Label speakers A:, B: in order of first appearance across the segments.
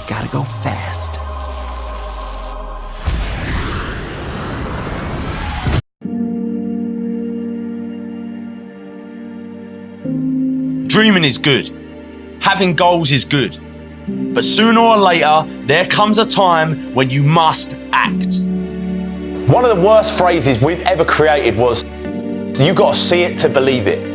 A: Gotta go fast.
B: Dreaming is good. Having goals is good. But sooner or later, there comes a time when you must act.
C: One of the worst phrases we've ever created was, "You gotta see it to believe it."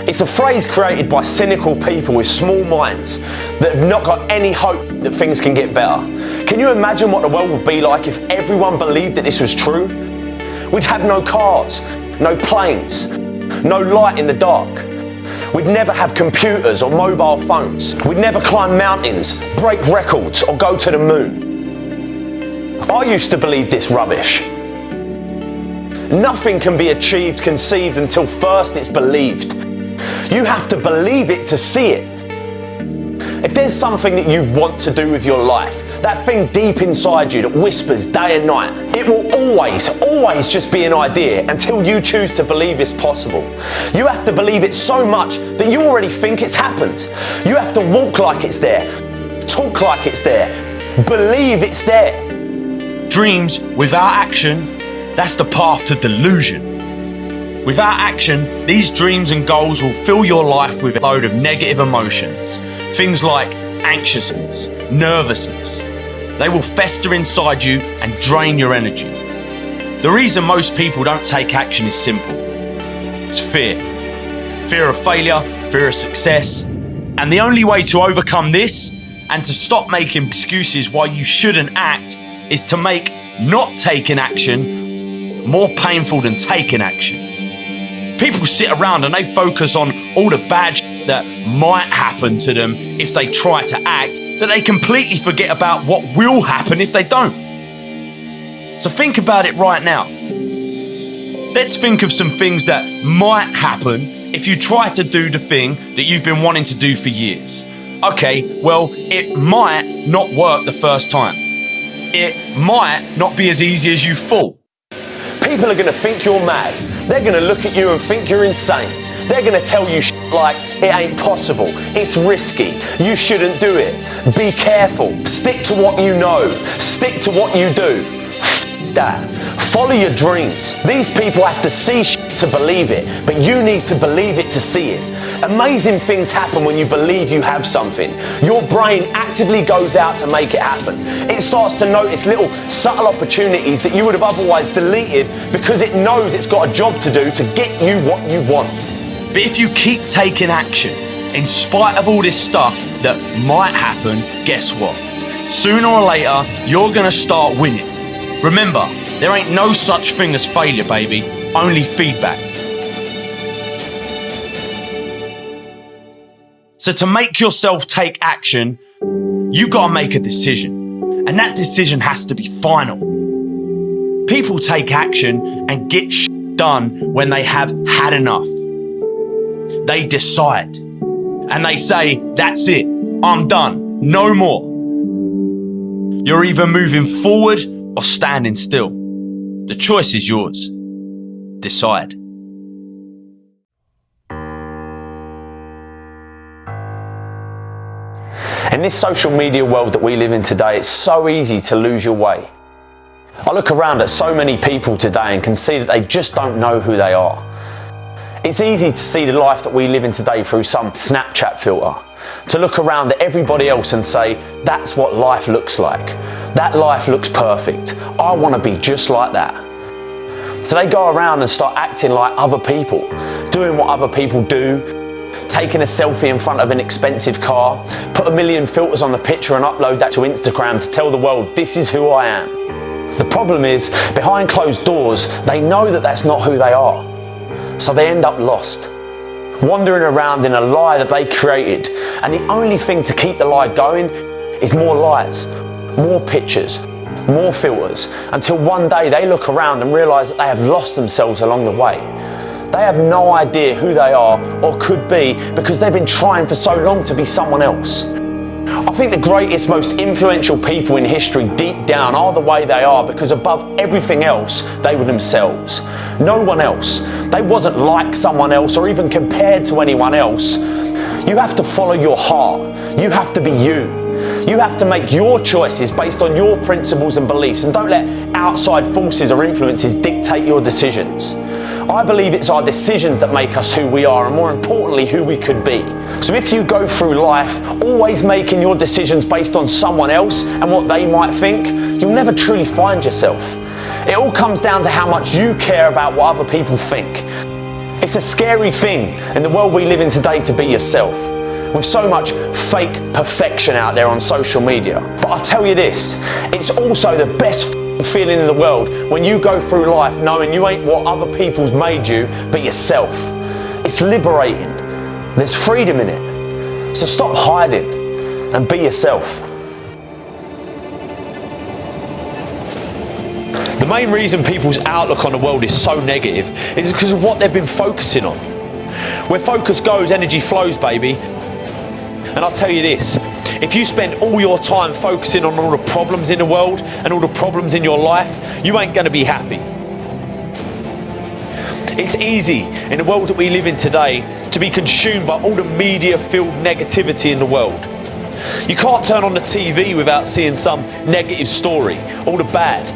C: It's a phrase created by cynical people with small minds that have not got any hope that things can get better. Can you imagine what the world would be like if everyone believed that this was true? We'd have no cars, no planes, no light in the dark. We'd never have computers or mobile phones. We'd never climb mountains, break records, or go to the moon. I used to believe this rubbish. Nothing can be achieved, conceived until first it's believed. You have to believe it to see it. If there's something that you want to do with your life, that thing deep inside you that whispers day and night, it will always just be an idea until you choose to believe it's possible. You have to believe it so much that you already think it's happened. You have to walk like it's there, talk like it's there, believe it's there.
B: Dreams without action, that's the path to delusion. Without action, these dreams and goals will fill your life with a load of negative emotions. Things like anxiousness, nervousness. They will fester inside you and drain your energy. The reason most people don't take action is simple. It's fear. Fear of failure, fear of success. And the only way to overcome this and to stop making excuses why you shouldn't act is to make not taking action more painful than taking action. People sit around and they focus on all the bad shit that might happen to them if they try to act, that they completely forget about what will happen if they don't. So think about it right now. Let's think of some things that might happen if you try to do the thing that you've been wanting to do for years. Okay, well, it might not work the first time. It might not be as easy as you thought.
C: People are going to think you're mad. They're going to look at you and think you're insane. They're going to tell you like it ain't possible, it's risky, you shouldn't do it, be careful, stick to what you know, stick to what you do. That. Follow your dreams. These people have to see to believe it, but you need to believe it to see it. Amazing things happen when you believe you have something. Your brain actively goes out to make it happen. It starts to notice little subtle opportunities that you would have otherwise deleted because it knows it's got a job to do to get you what you want.
B: But if you keep taking action, in spite of all this stuff that might happen, guess what? Sooner or later, you're gonna start winning. Remember, there ain't no such thing as failure, baby, only feedback. So to make yourself take action, you gotta make a decision. And that decision has to be final. People take action and get done when they have had enough. They decide. And they say, that's it, I'm done, no more. You're either moving forward or standing still. The choice is yours. Decide.
C: In this social media world that we live in today, it's so easy to lose your way. I look around at so many people today and can see that they just don't know who they are. It's easy to see the life that we live in today through some Snapchat filter, to look around at everybody else and say, that's what life looks like. That life looks perfect. I want to be just like that. So they go around and start acting like other people, doing what other people do, taking a selfie in front of an expensive car, put a million filters on the picture and upload that to Instagram to tell the world, this is who I am. The problem is, behind closed doors, they know that that's not who they are. So they end up lost, wandering around in a lie that they created. And the only thing to keep the lie going is more lies, more pictures, more filters, until one day they look around and realize that they have lost themselves along the way. They have no idea who they are or could be because they've been trying for so long to be someone else. I think the greatest, most influential people in history deep down are the way they are because above everything else, they were themselves. No one else. They wasn't like someone else or even compared to anyone else. You have to follow your heart. You have to be you. You have to make your choices based on your principles and beliefs, and don't let outside forces or influences dictate your decisions. I believe it's our decisions that make us who we are, and more importantly, who we could be. So if you go through life always making your decisions based on someone else and what they might think, you'll never truly find yourself. It all comes down to how much you care about what other people think. It's a scary thing in the world we live in today to be yourself, with so much fake perfection out there on social media. But I'll tell you this, it's also the best feeling in the world when you go through life knowing you ain't what other people's made you, but yourself. It's liberating. There's freedom in it. So stop hiding and be yourself. The main reason people's outlook on the world is so negative is because of what they've been focusing on. Where focus goes, energy flows, baby. And I'll tell you this, if you spend all your time focusing on all the problems in the world and all the problems in your life, you ain't going to be happy. It's easy in the world that we live in today to be consumed by all the media-filled negativity in the world. You can't turn on the TV without seeing some negative story, all the bad.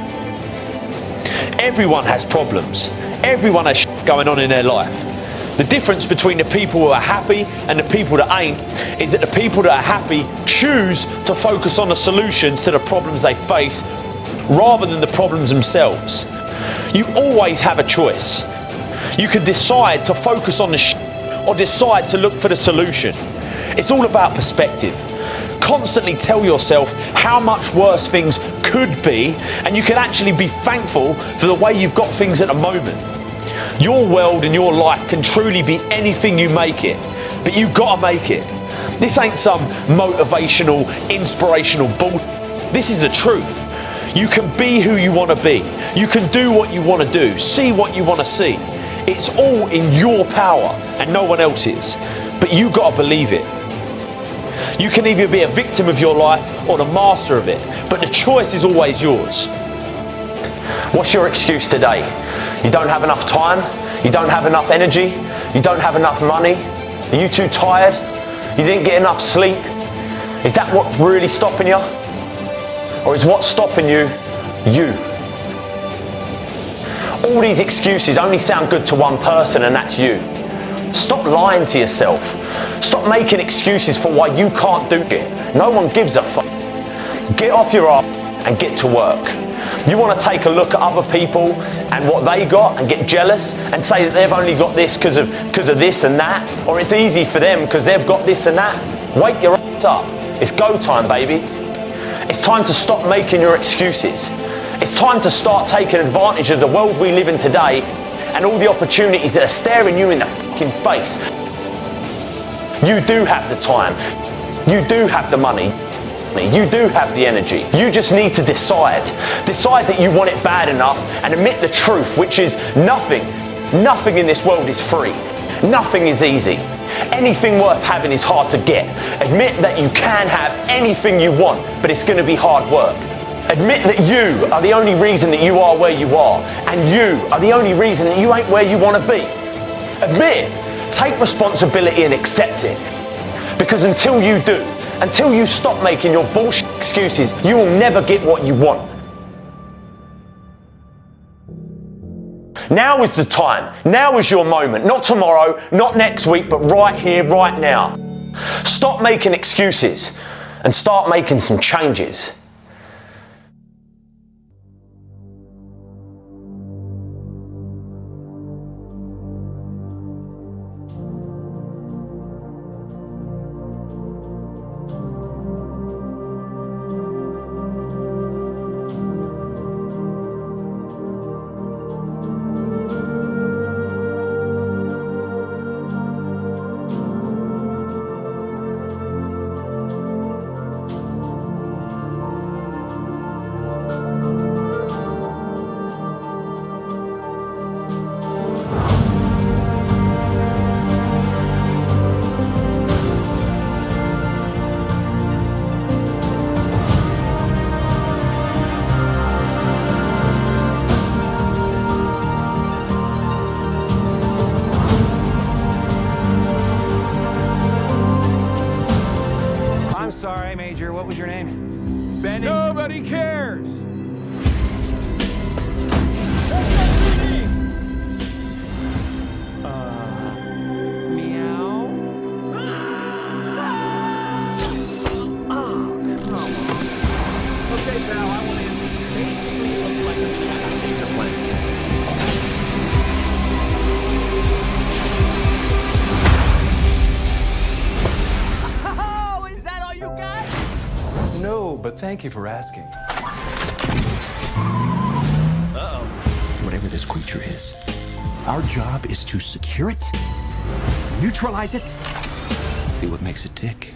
C: Everyone has problems. Everyone has shit going on in their life. The difference between the people who are happy and the people that ain't is that the people that are happy choose to focus on the solutions to the problems they face rather than the problems themselves. You always have a choice. You can decide to focus on the shit or decide to look for the solution. It's all about perspective. Constantly tell yourself how much worse things could be, and you can actually be thankful for the way you've got things at the moment. Your world and your life can truly be anything you make it, but you gotta make it. This ain't some motivational, inspirational bull. This is the truth. You can be who you want to be. You can do what you want to do, see what you want to see. It's all in your power and no one else's, but you gotta believe it. You can either be a victim of your life or the master of it, but the choice is always yours. What's your excuse today? You don't have enough time? You don't have enough energy? You don't have enough money? Are you too tired? You didn't get enough sleep? Is that what's really stopping you? Or is what's stopping you, you? All these excuses only sound good to one person, and that's you. Stop lying to yourself. Stop making excuses for why you can't do it. No one gives a fuck. Get off your ass and get to work. You want to take a look at other people and what they got and get jealous and say that they've only got this because of this and that, or it's easy for them because they've got this and that. Wake your ass up. It's go time, baby. It's time to stop making your excuses. It's time to start taking advantage of the world we live in today and all the opportunities that are staring you in the fucking face. You do have the time. You do have the money. You do have the energy. You just need to decide. Decide that you want it bad enough and admit the truth, which is nothing in this world is free. Nothing is easy. Anything worth having is hard to get. Admit that you can have anything you want, but it's going to be hard work. Admit that you are the only reason that you are where you are, and you are the only reason that you ain't where you want to be. Admit it. Take responsibility and accept it. Because until you do, until you stop making your bullshit excuses, you will never get what you want. Now is the time. Now is your moment. Not tomorrow, not next week, but right here, right now. Stop making excuses and start making some changes.
A: name? Benny.
D: Nobody cares.
A: Meow.
D: Okay, pal, I want to basically look like a cat to save the planet.
A: Oh, is that all you got?
D: No, but thank you for asking.
E: Whatever this creature is, our job is to secure it, neutralize it, see what makes it tick.